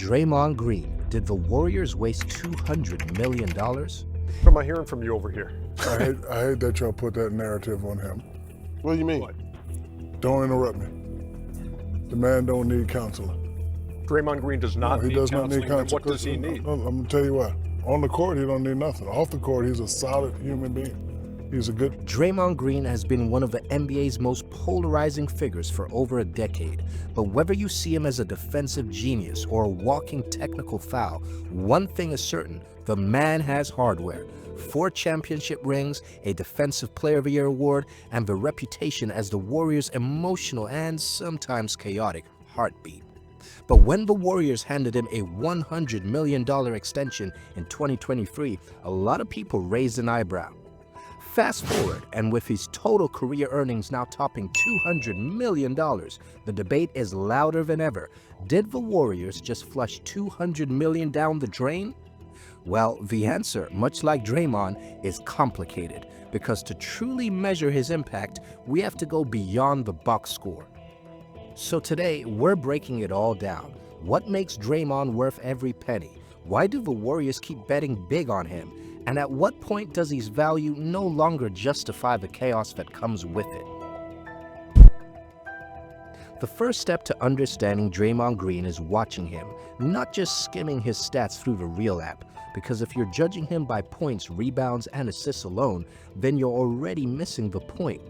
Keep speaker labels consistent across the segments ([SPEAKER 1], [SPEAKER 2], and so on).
[SPEAKER 1] Draymond Green, did the Warriors waste $200 million?
[SPEAKER 2] What am I hearing from you over here?
[SPEAKER 3] I hate that y'all put that narrative on him.
[SPEAKER 2] What do you mean?
[SPEAKER 3] What? Don't interrupt me. The man don't need counseling.
[SPEAKER 2] Draymond Green does not need counseling. Then what does he need?
[SPEAKER 3] I'm gonna tell you what. On the court, he don't need nothing. Off the court, he's a solid human being. He's a good...
[SPEAKER 1] Draymond Green has been one of the NBA's most polarizing figures for over a decade. But whether you see him as a defensive genius or a walking technical foul, one thing is certain, the man has hardware. 4 championship rings, a Defensive Player of the Year award, and the reputation as the Warriors' emotional and sometimes chaotic heartbeat. But when the Warriors handed him a $100 million extension in 2023, a lot of people raised an eyebrow. Fast forward, and with his total career earnings now topping $200 million, the debate is louder than ever. Did the Warriors just flush $200 million down the drain? Well, the answer, much like Draymond, is complicated, because to truly measure his impact, we have to go beyond the box score. So today, we're breaking it all down. What makes Draymond worth every penny? Why do the Warriors keep betting big on him? And at what point does his value no longer justify the chaos that comes with it? The first step to understanding Draymond Green is watching him, not just skimming his stats through the Real app, because if you're judging him by points, rebounds, and assists alone, then you're already missing the point.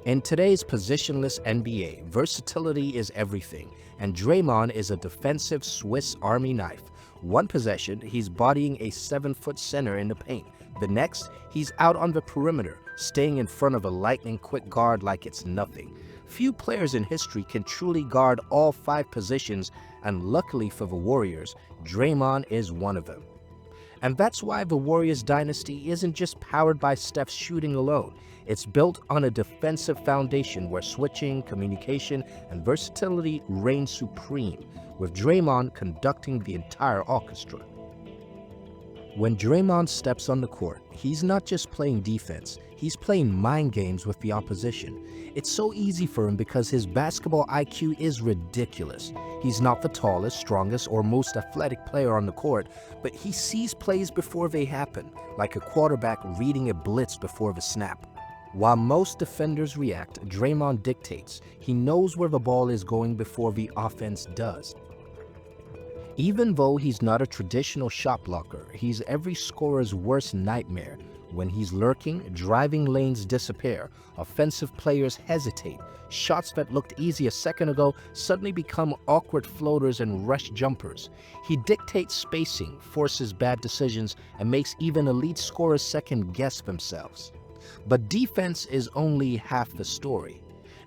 [SPEAKER 1] In today's positionless NBA, versatility is everything, and Draymond is a defensive Swiss Army knife. One possession, he's bodying a 7-foot center in the paint. The next, he's out on the perimeter, staying in front of a lightning-quick guard like it's nothing. Few players in history can truly guard all 5 positions, and luckily for the Warriors, Draymond is one of them. And that's why the Warriors dynasty isn't just powered by Steph's shooting alone. It's built on a defensive foundation where switching, communication, and versatility reign supreme, with Draymond conducting the entire orchestra. When Draymond steps on the court, he's not just playing defense, he's playing mind games with the opposition. It's so easy for him because his basketball IQ is ridiculous. He's not the tallest, strongest, or most athletic player on the court, but he sees plays before they happen, like a quarterback reading a blitz before the snap. While most defenders react, Draymond dictates. He knows where the ball is going before the offense does. Even though he's not a traditional shot blocker, he's every scorer's worst nightmare. When he's lurking, driving lanes disappear, offensive players hesitate. Shots that looked easy a second ago suddenly become awkward floaters and rush jumpers. He dictates spacing, forces bad decisions, and makes even elite scorers second-guess themselves. But defense is only half the story.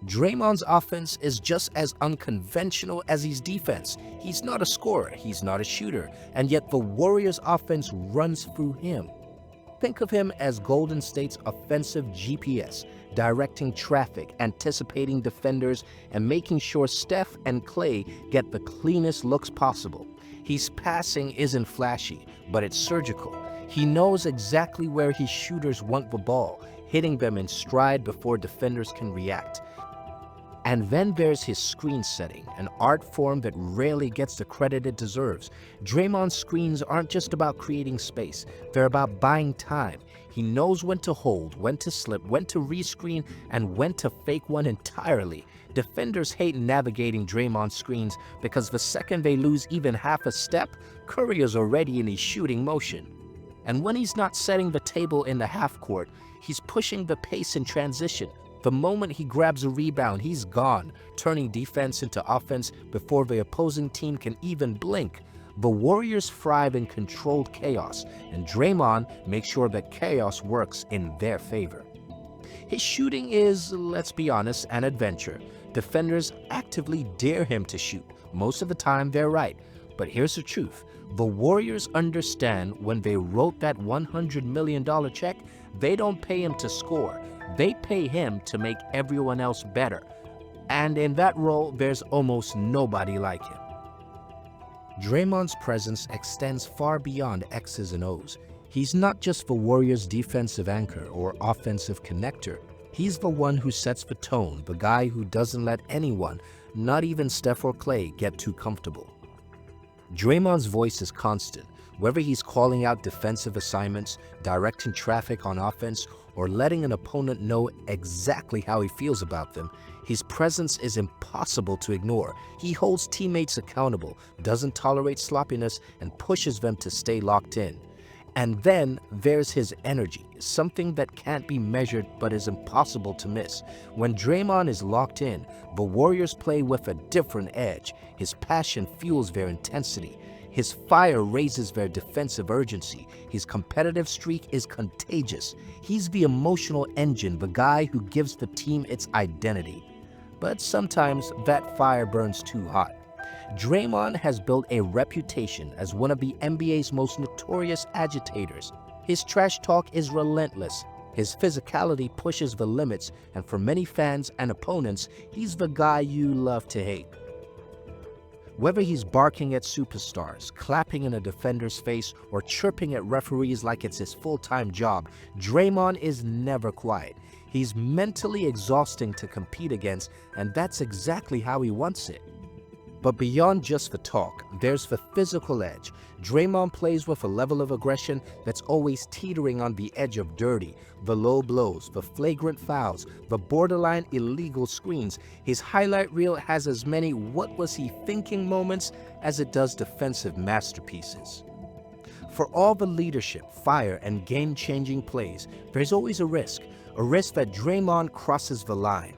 [SPEAKER 1] Draymond's offense is just as unconventional as his defense. He's not a scorer, he's not a shooter, and yet the Warriors' offense runs through him. Think of him as Golden State's offensive GPS, directing traffic, anticipating defenders, and making sure Steph and Klay get the cleanest looks possible. His passing isn't flashy, but it's surgical. He knows exactly where his shooters want the ball, hitting them in stride before defenders can react. And then there's his screen setting, an art form that rarely gets the credit it deserves. Draymond's screens aren't just about creating space, they're about buying time. He knows when to hold, when to slip, when to rescreen, and when to fake one entirely. Defenders hate navigating Draymond's screens because the second they lose even half a step, Curry is already in his shooting motion. And when he's not setting the table in the half court, he's pushing the pace in transition. The moment he grabs a rebound, he's gone, turning defense into offense before the opposing team can even blink. The Warriors thrive in controlled chaos, and Draymond makes sure that chaos works in their favor. His shooting is, let's be honest, an adventure. Defenders actively dare him to shoot. Most of the time, they're right. But here's the truth. The Warriors understand when they wrote that $100 million check, they don't pay him to score. They pay him to make everyone else better. And in that role, there's almost nobody like him. Draymond's presence extends far beyond X's and O's. He's not just the Warriors' defensive anchor or offensive connector. He's the one who sets the tone, the guy who doesn't let anyone, not even Steph or Klay, get too comfortable. Draymond's voice is constant, whether he's calling out defensive assignments, directing traffic on offense, or letting an opponent know exactly how he feels about them. His presence is impossible to ignore. He holds teammates accountable, doesn't tolerate sloppiness, and pushes them to stay locked in. And then there's his energy, something that can't be measured but is impossible to miss. When Draymond is locked in, the Warriors play with a different edge. His passion fuels their intensity. His fire raises their defensive urgency. His competitive streak is contagious. He's the emotional engine, the guy who gives the team its identity. But sometimes that fire burns too hot. Draymond has built a reputation as one of the NBA's most notorious agitators. His trash talk is relentless. His physicality pushes the limits, and for many fans and opponents, he's the guy you love to hate. Whether he's barking at superstars, clapping in a defender's face, or chirping at referees like it's his full-time job, Draymond is never quiet. He's mentally exhausting to compete against, and that's exactly how he wants it. But beyond just the talk, there's the physical edge. Draymond plays with a level of aggression that's always teetering on the edge of dirty. The low blows, the flagrant fouls, the borderline illegal screens. His highlight reel has as many "what was he thinking" moments as it does defensive masterpieces. For all the leadership, fire, and game-changing plays, there's always a risk that Draymond crosses the line.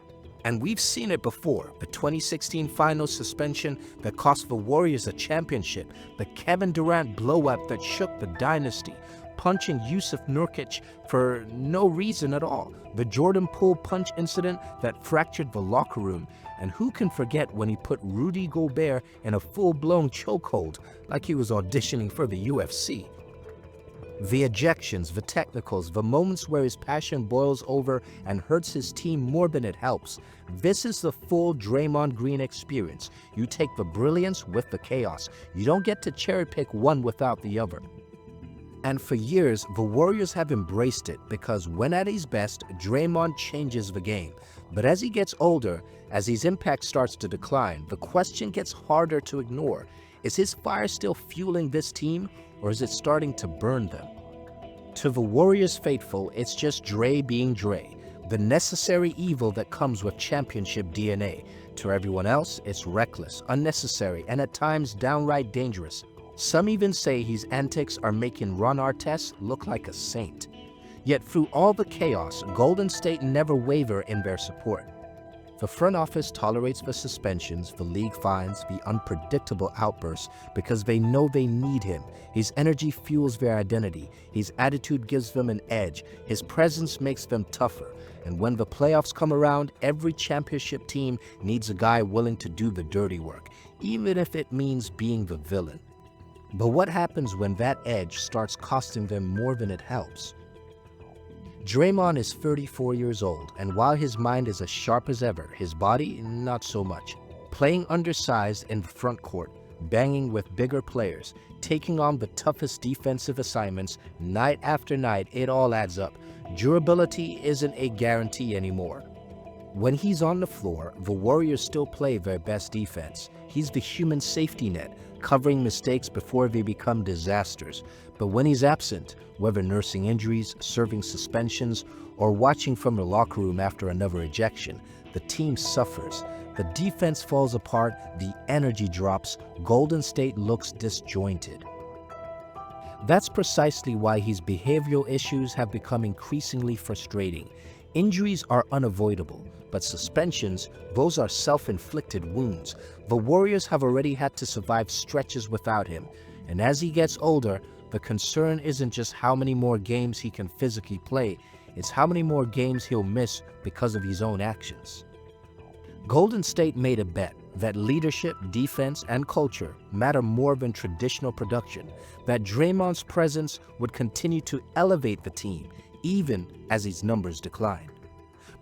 [SPEAKER 1] And we've seen it before. The 2016 Finals suspension that cost the Warriors a championship, the Kevin Durant blowout that shook the Dynasty, punching Yusuf Nurkic for no reason at all, the Jordan Poole punch incident that fractured the locker room, and who can forget when he put Rudy Gobert in a full-blown chokehold like he was auditioning for the UFC. The ejections, the technicals, the moments where his passion boils over and hurts his team more than it helps. This is the full Draymond Green experience. You take the brilliance with the chaos. You don't get to cherry pick one without the other. And for years, the Warriors have embraced it because when at his best, Draymond changes the game. But as he gets older, as his impact starts to decline, the question gets harder to ignore. Is his fire still fueling this team, or is it starting to burn them? To the Warriors faithful, it's just Dre being Dre, the necessary evil that comes with championship DNA. To everyone else, it's reckless, unnecessary, and at times downright dangerous. Some even say his antics are making Ron Artest look like a saint. Yet through all the chaos, Golden State never waver in their support. The front office tolerates the suspensions, the league fines, the unpredictable outbursts because they know they need him. His energy fuels their identity. His attitude gives them an edge. His presence makes them tougher. And when the playoffs come around, every championship team needs a guy willing to do the dirty work, even if it means being the villain. But what happens when that edge starts costing them more than it helps? Draymond is 34 years old, and while his mind is as sharp as ever, his body, not so much. Playing undersized in the front court, banging with bigger players, taking on the toughest defensive assignments night after night, it all adds up. Durability isn't a guarantee anymore. When he's on the floor, the Warriors still play their best defense. He's the human safety net, covering mistakes before they become disasters. But when he's absent, whether nursing injuries, serving suspensions, or watching from the locker room after another ejection, the team suffers. The defense falls apart, the energy drops, Golden State looks disjointed. That's precisely why his behavioral issues have become increasingly frustrating. Injuries are unavoidable, but suspensions, those are self-inflicted wounds. The Warriors have already had to survive stretches without him, and as he gets older, the concern isn't just how many more games he can physically play, it's how many more games he'll miss because of his own actions. Golden State made a bet that leadership, defense, and culture matter more than traditional production, that Draymond's presence would continue to elevate the team, even as his numbers decline.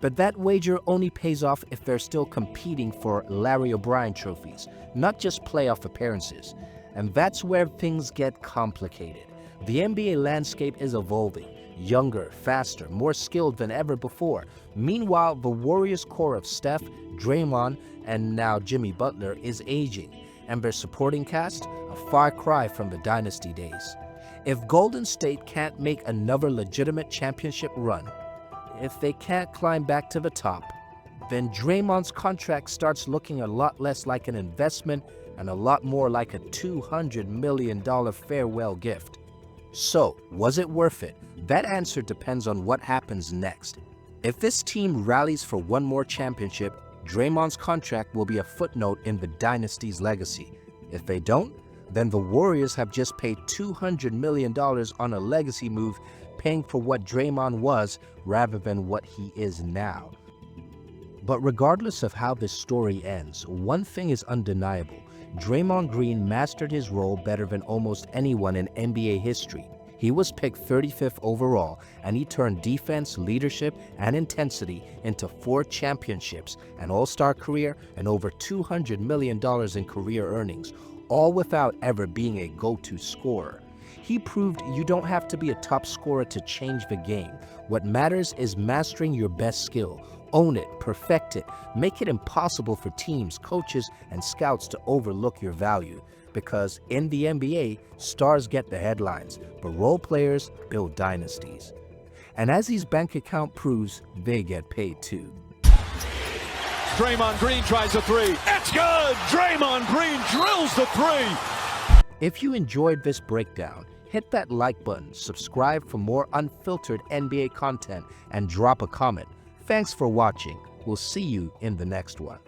[SPEAKER 1] But that wager only pays off if they're still competing for Larry O'Brien trophies, not just playoff appearances. And that's where things get complicated. The NBA landscape is evolving, younger, faster, more skilled than ever before. Meanwhile, the Warriors' core of Steph, Draymond, and now Jimmy Butler is aging. and their supporting cast a far cry from the Dynasty days. If Golden State can't make another legitimate championship run, if they can't climb back to the top, then Draymond's contract starts looking a lot less like an investment and a lot more like a $200 million farewell gift. So, was it worth it? That answer depends on what happens next. If this team rallies for one more championship, Draymond's contract will be a footnote in the Dynasty's legacy. If they don't, then the Warriors have just paid $200 million on a legacy move, paying for what Draymond was rather than what he is now. But regardless of how this story ends, one thing is undeniable. Draymond Green mastered his role better than almost anyone in NBA history. He was picked 35th overall, and he turned defense, leadership, and intensity into 4 championships, an all-star career, and over $200 million in career earnings, all without ever being a go-to scorer. He proved you don't have to be a top scorer to change the game. What matters is mastering your best skill. Own it, perfect it, make it impossible for teams, coaches, and scouts to overlook your value. Because in the NBA, stars get the headlines, but role players build dynasties. And as his bank account proves, they get paid too.
[SPEAKER 4] Draymond Green tries a 3. It's good! Draymond Green drills the 3!
[SPEAKER 1] If you enjoyed this breakdown, hit that like button, subscribe for more unfiltered NBA content, and drop a comment. Thanks for watching. We'll see you in the next one.